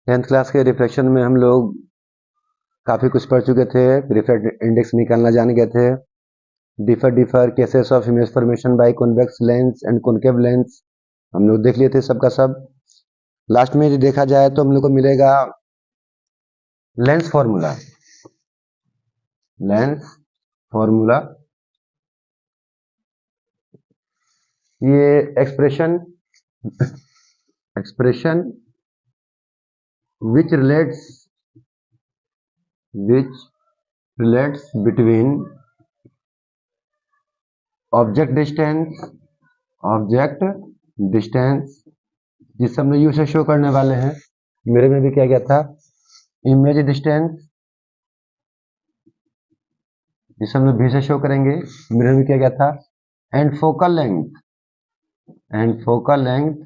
10th class के reflection में हम लोग काफ़ी कुछ पढ़ चुके थे। रिफ्रैक्टिव इंडेक्स निकालना जान गए थे। Differ cases of image formation by convex lens and concave lens हम लोग देख लिए थे सबका सब। लास्ट में यदि देखा जाए तो हम लोग को मिलेगा लेंस फॉर्मूला। लेंस फॉर्मूला ये expression which relates between object distance जिसे हमने यू से शो करने वाले हैं। मेरे में भी क्या गया था, इमेज डिस्टेंस जिसे हम लोग भी से शो करेंगे। मेरे में क्या गया था, and focal length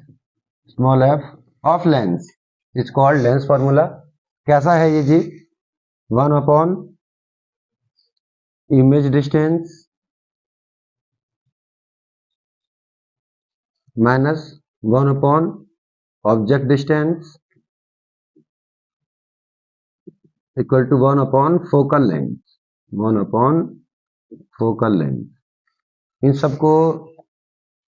small f of lens is called lens formula. कैसा है ये जी, 1 upon image distance minus 1 upon object distance equal to 1 upon focal length. 1 upon focal length, इन सबको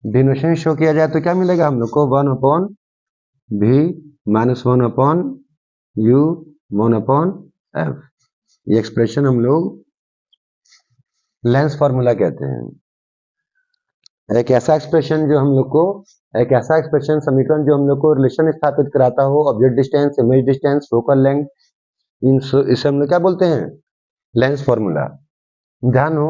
डिनोशन शो किया जाए तो क्या मिलेगा हम लोग को, 1 अपॉन भी minus 1 upon you 1 upon F. ये एक्सप्रेशन हम लोग लेंस फॉर्मूला कहते हैं। एक ऐसा एक्सप्रेशन जो हम लोग को, एक ऐसा एक्सप्रेशन समीकरण जो हम लोग को रिलेशन स्थापित कराता हो object distance, image distance, focal length, इसे हम लोग क्या बोलते हैं, लेंस फॉर्मूला। ध्यान हो,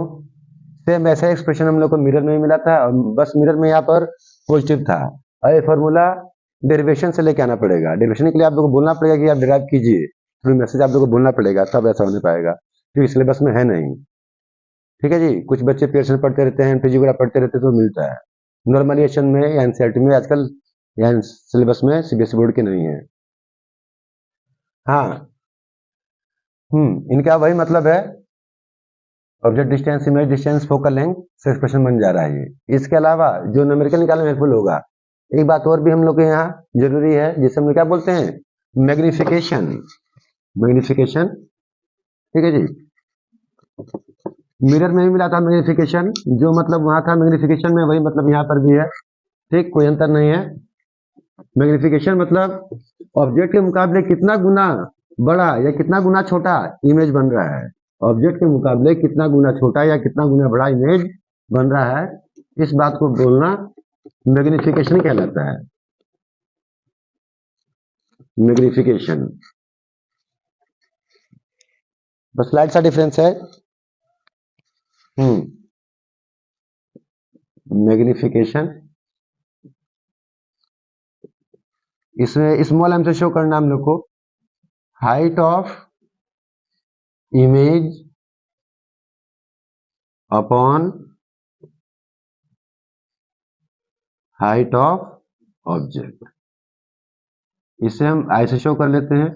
सेम ऐसा एक्सप्रेशन हम लोग को मिरर में मिला था, बस मिरर में यहाँ पर पॉजिटिव था। और ये फॉर्मूला डेरिवेशन से लेके आना पड़ेगा। डेरिवेशन के लिए आप लोग को बोलना पड़ेगा कि आप डिराइव कीजिए, थ्रू मैसेज आप लोग को बोलना पड़ेगा, तब ऐसा होने पाएगा, क्योंकि सिलेबस में है नहीं। ठीक है जी, कुछ बच्चे पेयरसन पढ़ते रहते हैं, फिजियोग्राफ पढ़ते रहते हैं तो मिलता है। नॉर्मलाइजेशन में या एनसीईआरटी में आजकल या सिलेबस में सीबीएसई बोर्ड के नहीं है। हाँ, इनका वही मतलब है, object distance, image distance, focal length से एक्सप्रेशन बन जा रहा है ये। इसके अलावा जो न्यूमेरिकल निकालने में हेल्पफुल होगा, एक बात और भी हम लोग के यहाँ जरूरी है, जिसे हम लोग क्या बोलते हैं, मैग्निफिकेशन। मैग्निफिकेशन, ठीक है जी। मिरर में भी मिला था मैग्निफिकेशन, जो मतलब वहां था मैग्निफिकेशन में, वही मतलब यहाँ पर भी है। ठीक, कोई अंतर नहीं है। मैग्निफिकेशन मतलब ऑब्जेक्ट के मुकाबले कितना गुना बड़ा या कितना गुना छोटा इमेज बन रहा है। ऑब्जेक्ट के मुकाबले कितना गुना छोटा या कितना गुना बड़ा इमेज बन रहा है, इस बात को बोलना मैग्निफिकेशन कहलाता है। मैग्निफिकेशन, बस स्लाइड सा डिफरेंस है। मैग्निफिकेशन इसमें स्मॉल एम से शो करना हम लोग को, height of image upon height of object, इसे हम आई से शो कर लेते हैं,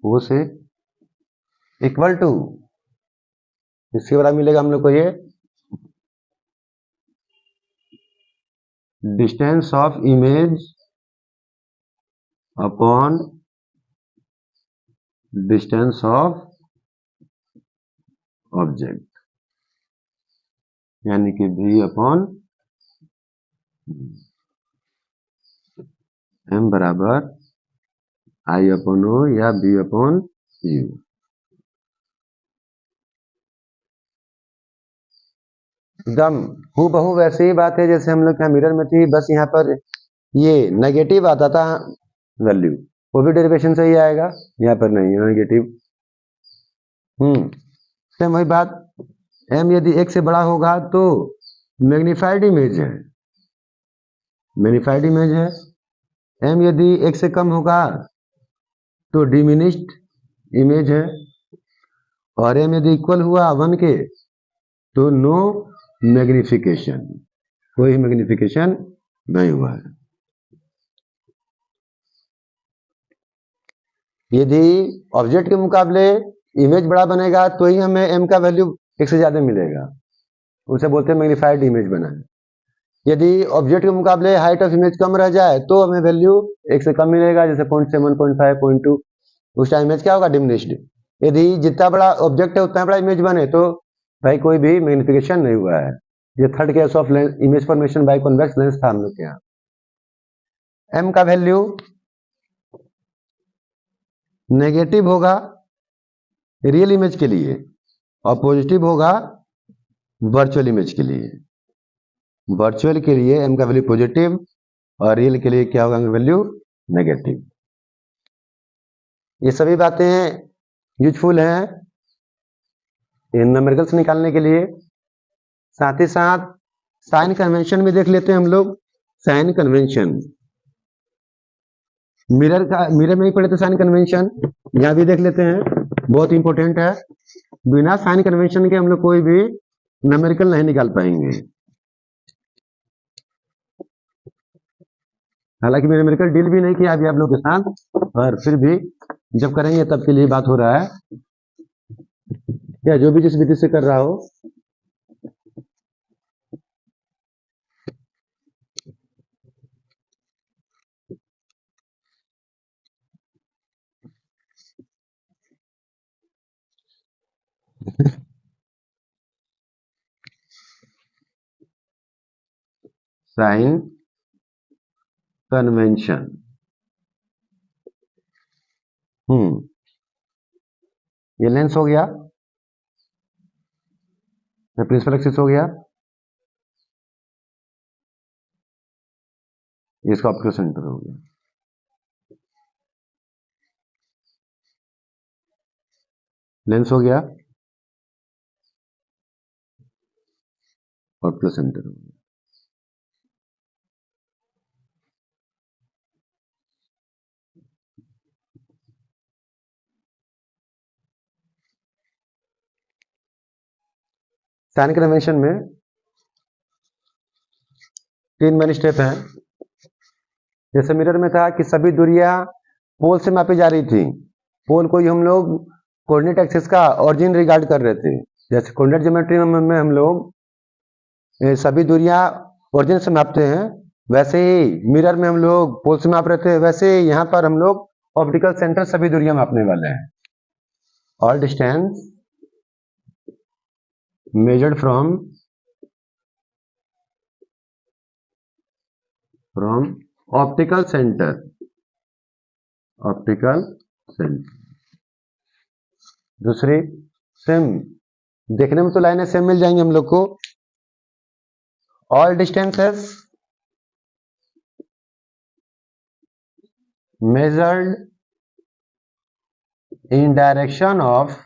वो से इक्वल टू, इसके बाद मिलेगा हम लोग को ये distance of image upon distance of object, यानी कि v अपॉन m बराबर आई अपॉन ओ या b अपॉन यू। एकदम हूबहू वैसे ही बात है जैसे हम लोग यहाँ मिरर में थी, बस यहाँ पर ये नेगेटिव आता था वैल्यू, वो भी डेरिवेशन से ही आएगा, यहाँ पर नहीं है नेगेटिव। सेम वही बात, m यदि 1 से बड़ा होगा तो मैग्नीफाइड इमेज है, मैग्नीफाइड इमेज है। m यदि 1 से कम होगा तो डिमिनिश्ड इमेज है, और m यदि इक्वल हुआ 1 के तो नो मैग्निफिकेशन, कोई मैग्निफिकेशन नहीं हुआ है। यदि ऑब्जेक्ट के मुकाबले इमेज बड़ा बनेगा तो ही हमें m का वैल्यू 1 से ज्यादा मिलेगा, उसे बोलते हैं मैग्नीफाइड इमेज बना है। यदि ऑब्जेक्ट के मुकाबले हाइट ऑफ इमेज कम रह जाए तो हमें वैल्यू 1 से कम मिलेगा, जैसे 0.7, 0.5, 0.2। उस टाइम इमेज क्या होगा, डिमिनिश्ड। यदि जितना बड़ा ऑब्जेक्ट है उतना बड़ा इमेज बने तो भाई कोई भी मैग्निफिकेशन नहीं हुआ है। ये third case of image formation by convex lens था हम लोग के यहाँ। एम का वैल्यू नेगेटिव होगा रियल इमेज के लिए और पॉजिटिव होगा वर्चुअल इमेज के लिए। वर्चुअल के लिए एम का वैल्यू पॉजिटिव और रियल के लिए क्या होगा वैल्यू नेगेटिव। ये सभी बातें यूजफुल हैं इन न्यूमेरिकल्स निकालने के लिए। साथ ही साथ साइन कन्वेंशन भी देख लेते हैं हम लोग। साइन कन्वेंशन मिरर में ही पढ़े थे साइन कन्वेंशन, यहां भी देख लेते हैं, बहुत इंपॉर्टेंट है। बिना साइन कन्वेंशन के हम लोग कोई भी न्यूमेरिकल नहीं निकाल पाएंगे। हालांकि मैंने न्यूमेरिकल डील भी नहीं किया अभी आप लोग के साथ, पर फिर भी जब करेंगे तब के लिए बात हो रहा है, या जो भी जिस विधि से कर रहा हो। साइन कन्वेंशन, ये लेंस हो गया, ये प्रिंसिपल एक्सिस हो गया, ये इसका ऑप्टिकल सेंटर हो गया। लेंस हो गया, ऑप्टिकल सेंटर हो गया। साइन कन्वेंशन में 3 मेन स्टेप हैं। जैसे मिरर में था कि सभी दूरियां पोल से मापी जा रही थी, पोल को ही हम लोग कोऑर्डिनेट एक्सिस का ऑरिजिन रिगार्ड कर रहे थे। जैसे कोऑर्डिनेट ज्योमेट्री में हम लोग सभी दूरियां ओरिजिन से मापते हैं, वैसे ही मिरर में हम लोग पोल से माप रहे थे, वैसे ही यहाँ पर हम लोग ऑप्टिकल सेंटर सभी दूरियां मापने वाले हैं। All distance measured from optical center, optical center। दूसरी सेम, देखने में तो लाइनें सेम मिल जाएंगी हम लोग को। All distances measured in direction of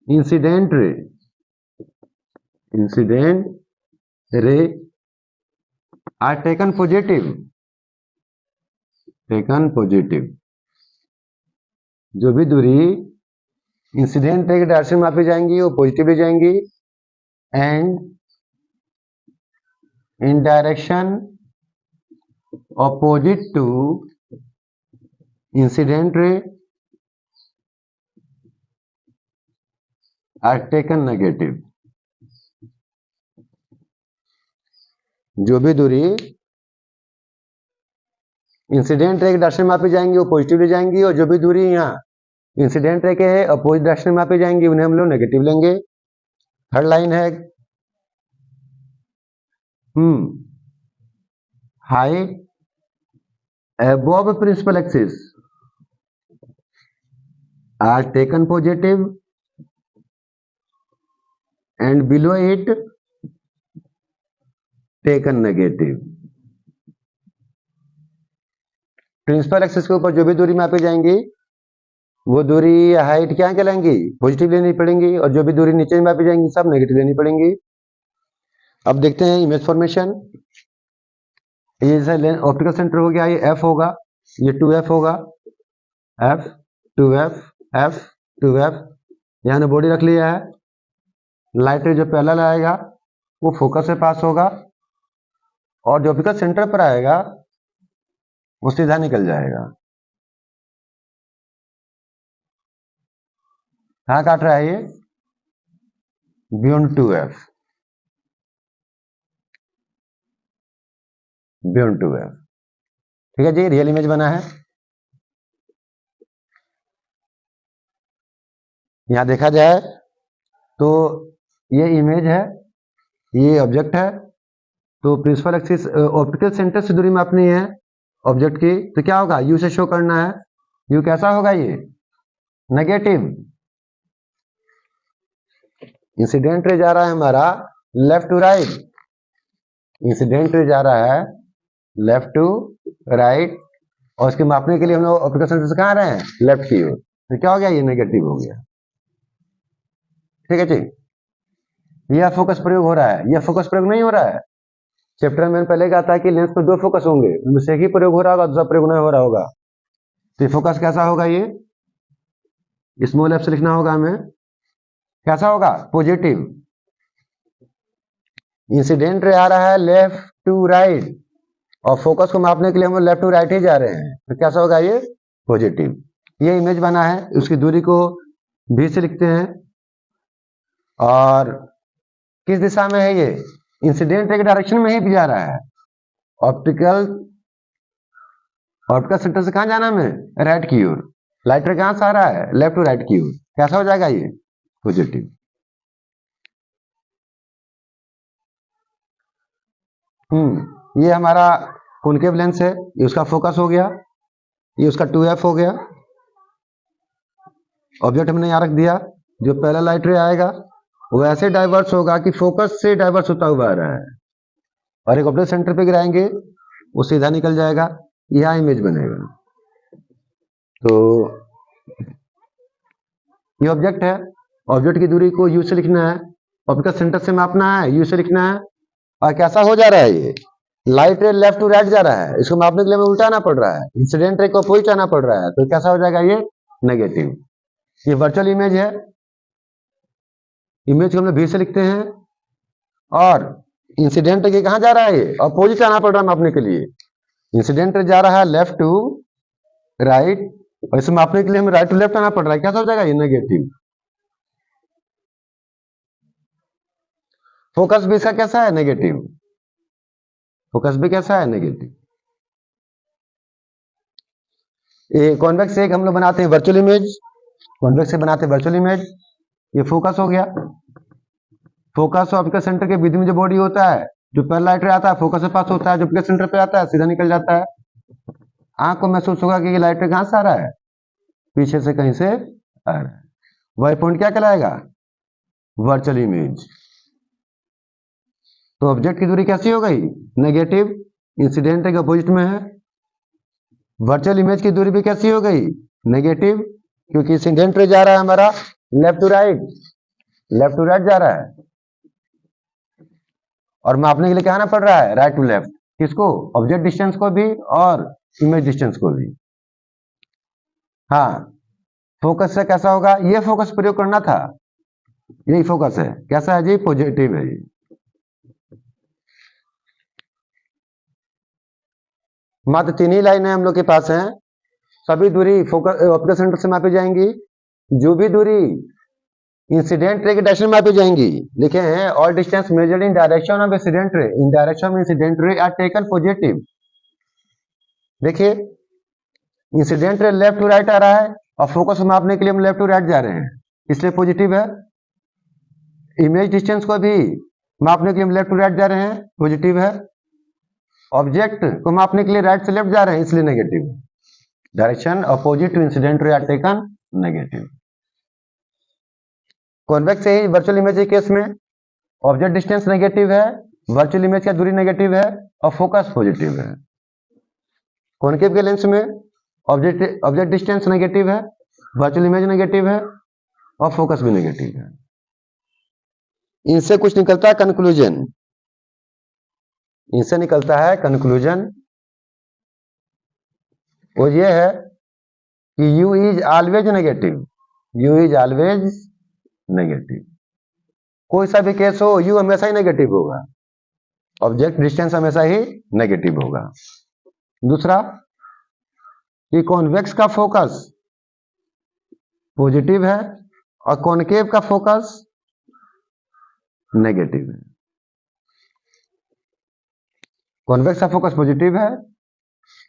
incident ray are taken positive, जो भी दूरी इंसिडेंट रे की डायरेक्शन में मापी जाएंगी वो पॉजिटिव ले जाएंगी, and in direction opposite to incident ray are taken negative. जो भी दूरी इंसिडेंट रे की डायरेक्शन में मापी जाएंगी वो पॉजिटिव ले जाएंगी, और जो भी दूरी यहाँ इंसिडेंट रे के है अपोजिट डायरेक्शन में मापी जाएंगी उन्हें हम लोग नेगेटिव लेंगे। थर्ड लाइन है height above principal axis are taken positive and below it taken negative। Principal axis के ऊपर जो भी दूरी मापी जाएंगी वो दूरी हाइट क्या कहलाएंगी, पॉजिटिव लेनी पड़ेंगी, और जो भी दूरी नीचे मापी जाएंगी सब नेगेटिव लेनी पड़ेंगी। अब देखते हैं इमेज फॉर्मेशन। ये जैसे ऑप्टिकल सेंटर हो गया, ये एफ होगा, ये 2f होगा, एफ 2f एफ 2f। यहाँ ने बॉडी रख लिया है, लाइट रे जो पहला लाएगा वो फोकस से पास होगा और जो ऑप्टिकल सेंटर पर आएगा वो सीधा निकल जाएगा। कहाँ काट रहा है ये, beyond 2f। Beyond to F. ठीक है जी, रियल इमेज बना है। यहां देखा जाए तो ये इमेज है, ये ऑब्जेक्ट है, तो प्रिंसिपल एक्सिस ऑप्टिकल सेंटर से दूरी मापनी है ऑब्जेक्ट की, तो क्या होगा, यू से शो करना है। यू कैसा होगा, ये नेगेटिव। इंसिडेंट रे जा रहा है हमारा left to right, incident ray जा रहा है लेफ्ट टू राइट, और उसके मापने के लिए हम लोग ऑप्टिकल सेंटर से कहाँ रहे हैं, लेफ्ट की ओर, तो क्या हो गया, ये नेगेटिव हो गया। ठीक है जी, यह फोकस प्रयोग हो रहा है, यह फोकस प्रयोग नहीं हो रहा है। चैप्टर में पहले कहा था कि लेंस पर दो फोकस होंगे, उनमें से एक ही प्रयोग हो रहा होगा, दूसरा प्रयोग नहीं हो रहा होगा। तो फोकस कैसा होगा, ये स्मॉल एफ से लिखना होगा हमें, कैसा होगा, पॉजिटिव। इंसिडेंट रे आ रहा है लेफ्ट टू राइट, और फोकस को मापने के लिए हम लेफ्ट टू राइट ही जा रहे हैं, तो कैसा होगा, ये पॉजिटिव। ये इमेज बना है, उसकी दूरी को भी से लिखते हैं, और किस दिशा में है, ये इंसिडेंट रे के डायरेक्शन में ही जा रहा है। ऑप्टिकल सेंटर से कहां जाना हमें, राइट की ओर। लाइट रे कहां से आ रहा है, लेफ्ट टू राइट की ओर, कैसा हो जाएगा, ये पॉजिटिव। ये हमारा कॉनकेव लेंस है, ये उसका फोकस हो गया, ये उसका 2f हो गया। ऑब्जेक्ट हमने यहां रख दिया, जो पहला लाइट रे आएगा वो ऐसे डाइवर्स होगा कि फोकस से डाइवर्स होता हुआ आ रहा है, और एक ऑब्जेक्ट सेंटर पे गिराएंगे वो सीधा निकल जाएगा, यह इमेज बनेगा। तो ये ऑब्जेक्ट है, ऑब्जेक्ट की दूरी को यू से लिखना है, ऑप्टिकल सेंटर से मापना है, यू से लिखना है। और कैसा हो जा रहा है, ये लाइट रे लेफ्ट टू राइट जा रहा है, इसको मापने के लिए हमें उल्टाना पड़ रहा है, इंसिडेंट रे को अपोजिट आना पड़ रहा है, तो कैसा हो जाएगा, ये नेगेटिव। ये वर्चुअल इमेज है, इमेज को हम लोग भी से लिखते हैं, और इंसिडेंट के कहां जा रहा है, ये अपोजिट आना पड़ रहा है मापने के लिए। इंसिडेंट जा रहा है लेफ्ट टू राइट, और इसे मापने के लिए हमें राइट टू लेफ्ट आना पड़ रहा है, कैसा हो जाएगा, ये नेगेटिव। फोकस भी इसका कैसा है, नेगेटिव। फोकस भी कैसा है, नेगेटिव। ये कॉन्वेक्स एक हम लोग बनाते हैं वर्चुअल इमेज, कॉन्वेक्स से बनाते हैं वर्चुअल इमेज। ये फोकस हो गया, फोकस और ऑप्टिकल सेंटर के बीच में जो बॉडी होता है, जो पहला लाइट रे आता है फोकस से पास होता है, जो ऑप्टिकल सेंटर पे आता है सीधा निकल जाता है। आंख को महसूस होगा कि ये लाइट रे कहां से आ रहा है, पीछे से कहीं से आ रहा है। वही पॉइंट क्या कहलाएगा, वर्चुअल इमेज। तो ऑब्जेक्ट की दूरी कैसी हो गई, नेगेटिव, इंसिडेंट के अपोजिट में है। वर्चुअल इमेज की दूरी भी कैसी हो गई, नेगेटिव, क्योंकि इंसिडेंट रे जा रहा है हमारा left to right, left to right जा रहा है, और मापने के लिए क्या आना पड़ रहा है, राइट टू लेफ्ट। किसको, ऑब्जेक्ट डिस्टेंस को भी और इमेज डिस्टेंस को भी। हाँ, फोकस से कैसा होगा, ये फोकस प्रयोग करना था, यही फोकस है, कैसा है जी, पॉजिटिव है। मात्र 3 ही लाइनें हम लोग के पास हैं, सभी दूरी फोकस ऑप्टिकल सेंटर से मापी जाएंगी। जो भी दूरी इंसिडेंट रे के डायरेक्शन में मापी जाएंगी, लिखे हैं all distance measured in direction of incident ray in direction of incident ray are taken positive. देखिए incident ray left to right आ रहा है, और फोकस मापने के लिए हम लेफ्ट टू राइट जा रहे हैं, इसलिए पॉजिटिव है। इमेज डिस्टेंस को भी मापने के लिए हम लेफ्ट टू राइट जा रहे हैं, पॉजिटिव है। ऑब्जेक्ट को मापने के लिए राइट से लेफ्ट जा रहे हैं, इसलिए negative. Direction opposite to incident ray are taken negative. Convex है वर्चुअल इमेज के केस में ऑब्जेक्ट डिस्टेंस नेगेटिव है, वर्चुअल इमेज का दूरी नेगेटिव है, और फोकस पॉजिटिव है। कॉनकेव के लेंस में ऑब्जेक्ट डिस्टेंस नेगेटिव है, वर्चुअल इमेज नेगेटिव है, और फोकस भी नेगेटिव है। इनसे कुछ निकलता है कंक्लूजन, इनसे निकलता है कंक्लूजन, वो ये है कि U is always negative, U is always negative. कोई सा भी केस हो, U हमेशा ही नेगेटिव होगा, ऑब्जेक्ट डिस्टेंस हमेशा ही नेगेटिव होगा। दूसरा कि कॉन्वेक्स का फोकस पॉजिटिव है, और कॉनकेव का फोकस नेगेटिव है। कॉन्वेक्स का फोकस पॉजिटिव है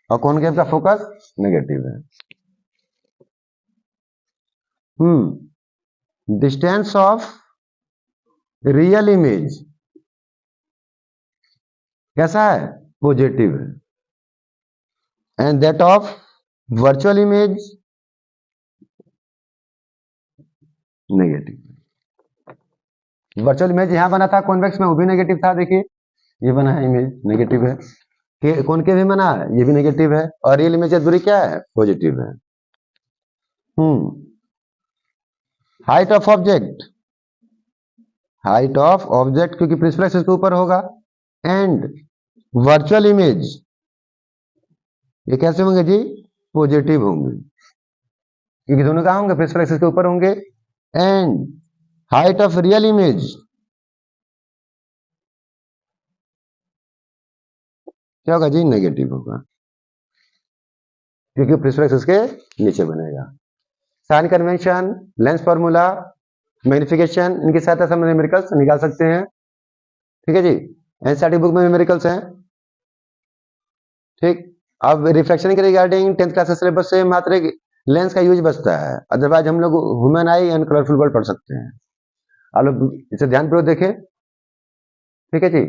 और कॉनकेव का फोकस नेगेटिव है। डिस्टेंस ऑफ रियल इमेज कैसा है? पॉजिटिव है। And that of virtual image negative. Virtual image यहां बना था कॉन्वेक्स में, वो भी नेगेटिव था। देखिए ये बना है इमेज, नेगेटिव है। कॉनकेव भी बना है, ये भी नेगेटिव है। और रियल इमेज की दूरी क्या है? पॉजिटिव है। Height of object, height of object क्योंकि प्रिंसिपल एक्सिस के ऊपर होगा। एंड वर्चुअल इमेज ये कैसे होंगे जी? पॉजिटिव होंगे क्योंकि दोनों कहां होंगे? प्रिंसिपल एक्सिस के ऊपर होंगे। And height of real image क्या होगा जी? नेगेटिव होगा क्योंकि प्रिंसिपल एक्सिस के नीचे बनेगा। Sign convention, lens formula, magnification, इनकी सहायता से हम न्यूमेरिकल्स निकाल सकते हैं। ठीक है जी, एनसीईआरटी बुक में न्यूमेरिकल्स हैं। ठीक, अब रिफ्लेक्शन के रिगार्डिंग 10th क्लास सिलेबस से मात्र एक लेंस का यूज बचता है, अदरवाइज हम लोग human I and colourful world पढ़ सकते हैं। आप लोग इसे ध्यानपूर्वक देखें। ठीक है जी।